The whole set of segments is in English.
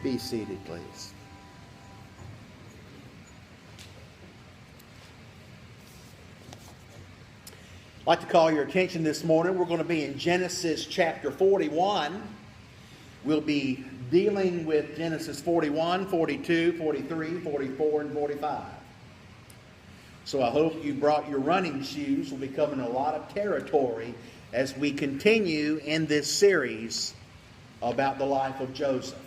Be seated, please. I'd like to call your attention this morning. We're going to be in Genesis chapter 41. We'll be dealing with Genesis 41, 42, 43, 44, and 45. So I hope you brought your running shoes. We'll be covering a lot of territory as we continue in this series about the life of Joseph.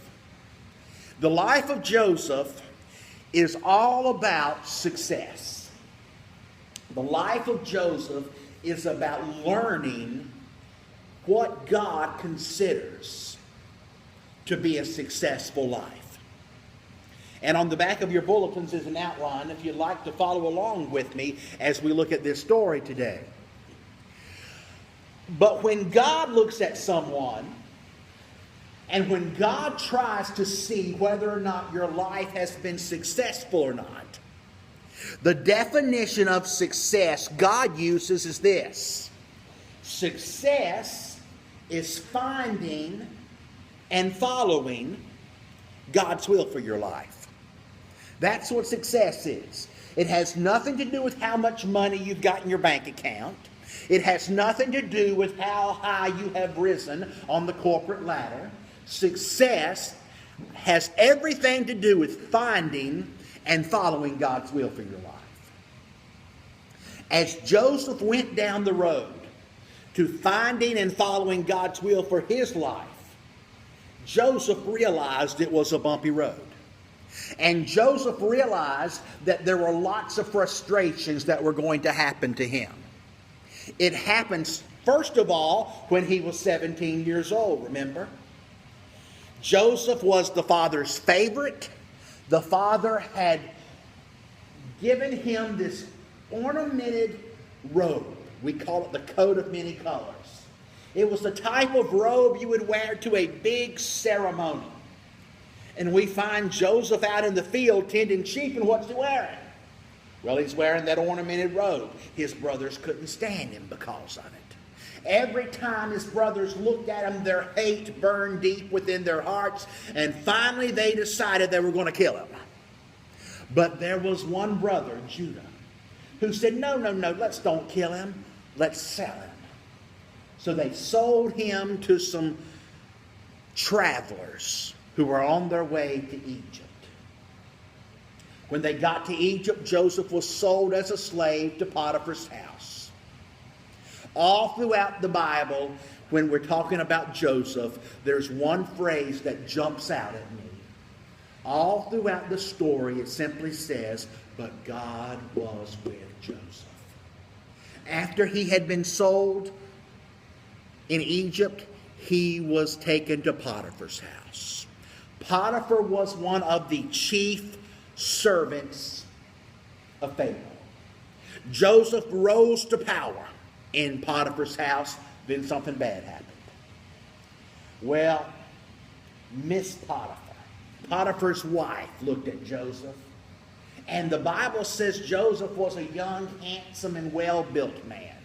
The life of Joseph is all about success. The life of Joseph is about learning what God considers to be a successful life. And on the back of your bulletins is an outline if you'd like to follow along with me as we look at this story today. But when God looks at someone, and when God tries to see whether or not your life has been successful or not, the definition of success God uses is this. Success is finding and following God's will for your life. That's what success is. It has nothing to do with how much money you've got in your bank account. It has nothing to do with how high you have risen on the corporate ladder. Success has everything to do with finding and following God's will for your life. As Joseph went down the road to finding and following God's will for his life, Joseph realized it was a bumpy road. And Joseph realized that there were lots of frustrations that were going to happen to him. It happens, first of all, when he was 17 years old, remember? Joseph was the father's favorite. The father had given him this ornamented robe. We call it the coat of many colors. It was the type of robe you would wear to a big ceremony. And we find Joseph out in the field tending sheep, and what's he wearing? Well, he's wearing that ornamented robe. His brothers couldn't stand him because of it. Every time his brothers looked at him, their hate burned deep within their hearts, and finally they decided they were going to kill him. But there was one brother, Judah, who said, no, let's don't kill him. Let's sell him. So they sold him to some travelers who were on their way to Egypt. When they got to Egypt, Joseph was sold as a slave to Potiphar's house. All throughout the Bible, when we're talking about Joseph, there's one phrase that jumps out at me. All throughout the story, it simply says, but God was with Joseph. After he had been sold in Egypt, he was taken to Potiphar's house. Potiphar was one of the chief servants of Pharaoh. Joseph rose to power in Potiphar's house. Then something bad happened. Well, Miss Potiphar, Potiphar's wife, looked at Joseph, and the Bible says Joseph was a young, handsome, and well-built man.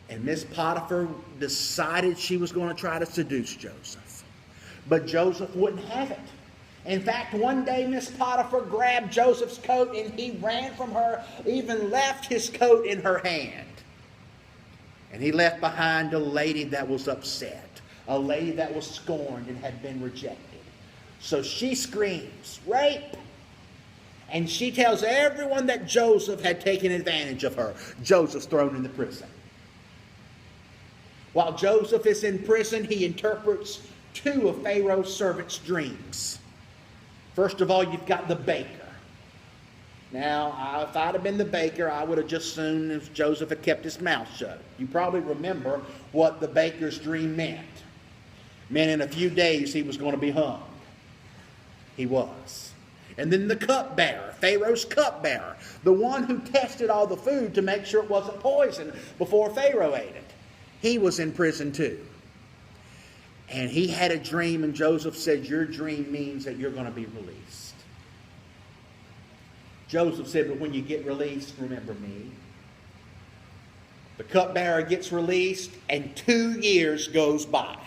And Miss Potiphar decided she was going to try to seduce Joseph. But Joseph wouldn't have it. In fact, one day Miss Potiphar grabbed Joseph's coat and he ran from her, even left his coat in her hand. And he left behind a lady that was upset, a lady that was scorned and had been rejected. So she screams, rape! And she tells everyone that Joseph had taken advantage of her. Joseph's thrown into prison. While Joseph is in prison, he interprets two of Pharaoh's servants' dreams. First of all, you've got the baker. Now, if I'd have been the baker, I would have just assumed if Joseph had kept his mouth shut. You probably remember what the baker's dream meant. It meant in a few days he was going to be hung. He was. And then the cupbearer, Pharaoh's cupbearer, the one who tested all the food to make sure it wasn't poison before Pharaoh ate it. He was in prison too. And he had a dream, and Joseph said, your dream means that you're going to be released. Joseph said, but when you get released, remember me. The cupbearer gets released, and 2 years goes by.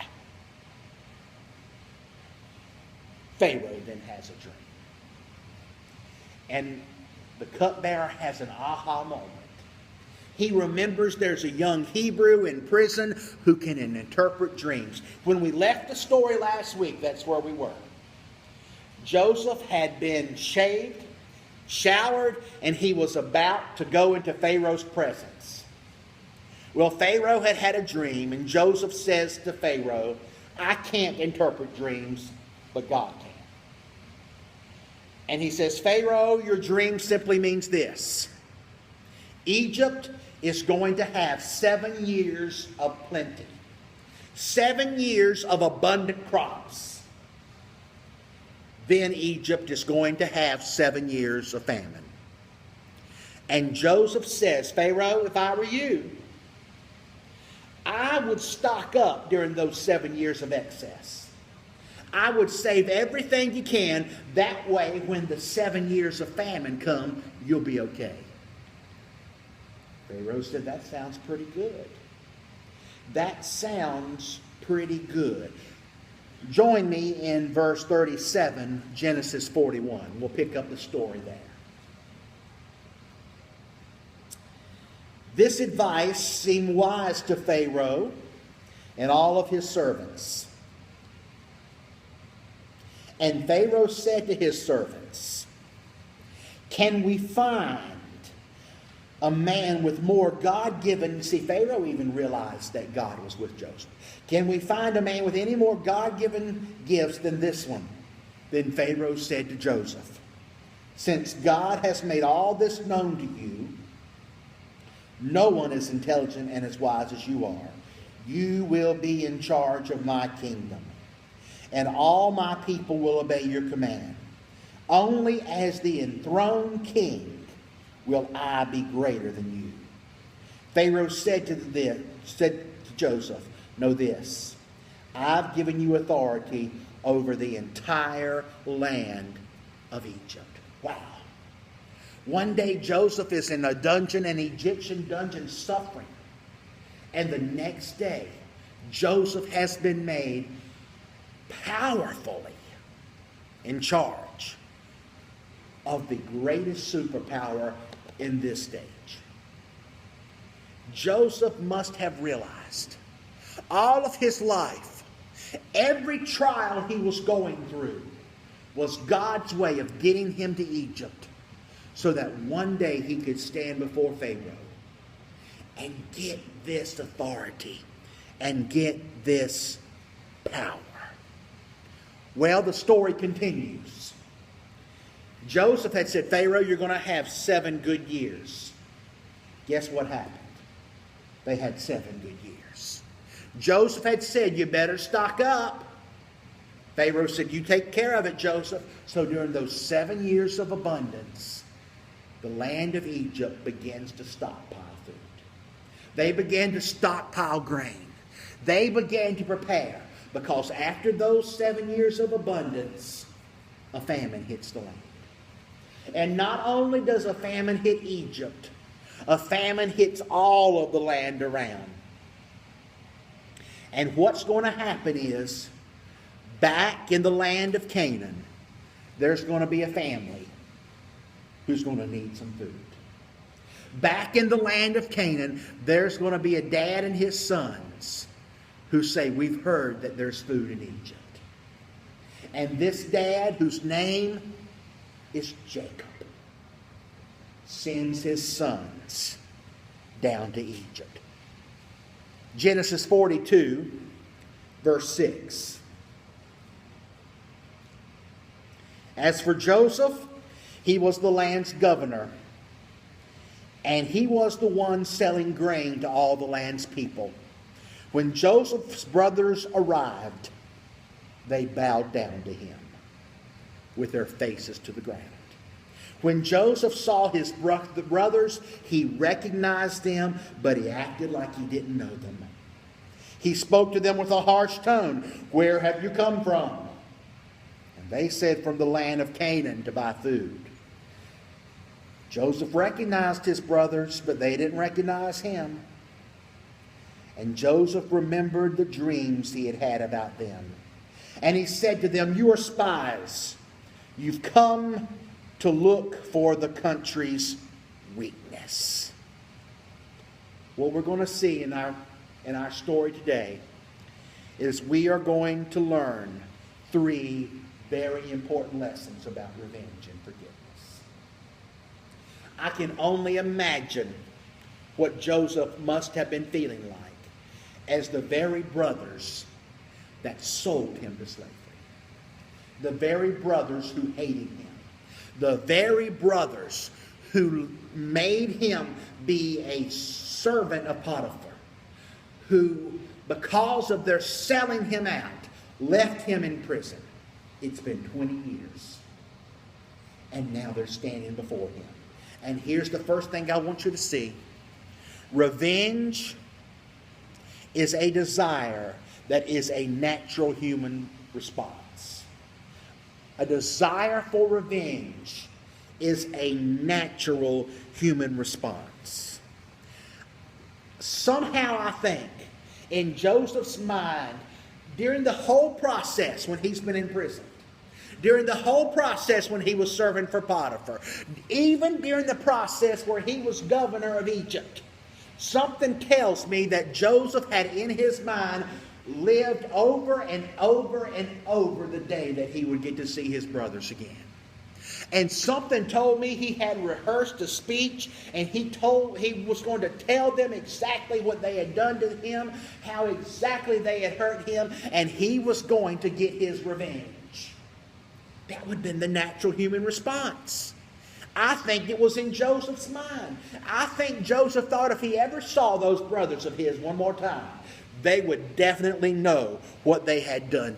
Pharaoh then has a dream. And the cupbearer has an aha moment. He remembers there's a young Hebrew in prison who can interpret dreams. When we left the story last week, that's where we were. Joseph had been shaved, showered, and he was about to go into Pharaoh's presence. Well, Pharaoh had had a dream, and Joseph says to Pharaoh, I can't interpret dreams, but God can. And he says, Pharaoh, your dream simply means this. Egypt is going to have 7 years of plenty. 7 years of abundant crops. Then Egypt is going to have 7 years of famine. And Joseph says, Pharaoh, if I were you, I would stock up during those 7 years of excess. I would save everything you can. That way, when the 7 years of famine come, you'll be okay. Pharaoh said, that sounds pretty good. That sounds pretty good. Join me in verse 37, Genesis 41. We'll pick up the story there. This advice seemed wise to Pharaoh and all of his servants. And Pharaoh said to his servants, can we find a man with more God-given... See, Pharaoh even realized that God was with Joseph. Can we find a man with any more God-given gifts than this one? Then Pharaoh said to Joseph, since God has made all this known to you, no one is intelligent and as wise as you are. You will be in charge of my kingdom, and all my people will obey your command. Only as the enthroned king will I be greater than you. Pharaoh said to Joseph, know this, I've given you authority over the entire land of Egypt. Wow. One day Joseph is in a dungeon, an Egyptian dungeon, suffering. And the next day, Joseph has been made powerfully in charge of the greatest superpower in this stage. Joseph must have realized all of his life, every trial he was going through was God's way of getting him to Egypt so that one day he could stand before Pharaoh and get this authority and get this power. Well, the story continues. Joseph had said, Pharaoh, you're going to have 7 good years. Guess what happened? They had 7 good years. Joseph had said, you better stock up. Pharaoh said, you take care of it, Joseph. So during those 7 years of abundance, the land of Egypt begins to stockpile food. They began to stockpile grain. They began to prepare, because after those 7 years of abundance, a famine hits the land. And not only does a famine hit Egypt, a famine hits all of the land around. And what's going to happen is, back in the land of Canaan, there's going to be a family who's going to need some food. Back in the land of Canaan, there's going to be a dad and his sons who say, we've heard that there's food in Egypt. And this dad, whose name is Jacob, sends his sons down to Egypt. Genesis 42, verse 6. As for Joseph, he was the land's governor, and he was the one selling grain to all the land's people. When Joseph's brothers arrived, they bowed down to him with their faces to the ground. When Joseph saw his brothers, he recognized them, but he acted like he didn't know them. He spoke to them with a harsh tone. Where have you come from? And they said, from the land of Canaan to buy food. Joseph recognized his brothers, but they didn't recognize him. And Joseph remembered the dreams he had had about them. And he said to them, "You are spies. You've come to look for the country's weakness." What we're going to see in our story today is we are going to learn 3 very important lessons about revenge and forgiveness. I can only imagine what Joseph must have been feeling like as the very brothers that sold him to slavery, the very brothers who hated him, the very brothers who made him be a servant of Potiphar, who, because of their selling him out, left him in prison. It's been 20 years. And now they're standing before him. And here's the first thing I want you to see. Revenge is a desire that is a natural human response. A desire for revenge is a natural human response. Somehow I think in Joseph's mind, during the whole process when he's been in prison, during the whole process when he was serving for Potiphar, even during the process where he was governor of Egypt, something tells me that Joseph had in his mind lived over and over and over the day that he would get to see his brothers again. And something told me he had rehearsed a speech, and he was going to tell them exactly what they had done to him, how exactly they had hurt him, and he was going to get his revenge. That would have been the natural human response. I think it was in Joseph's mind. I think Joseph thought if he ever saw those brothers of his one more time, they would definitely know what they had done to him.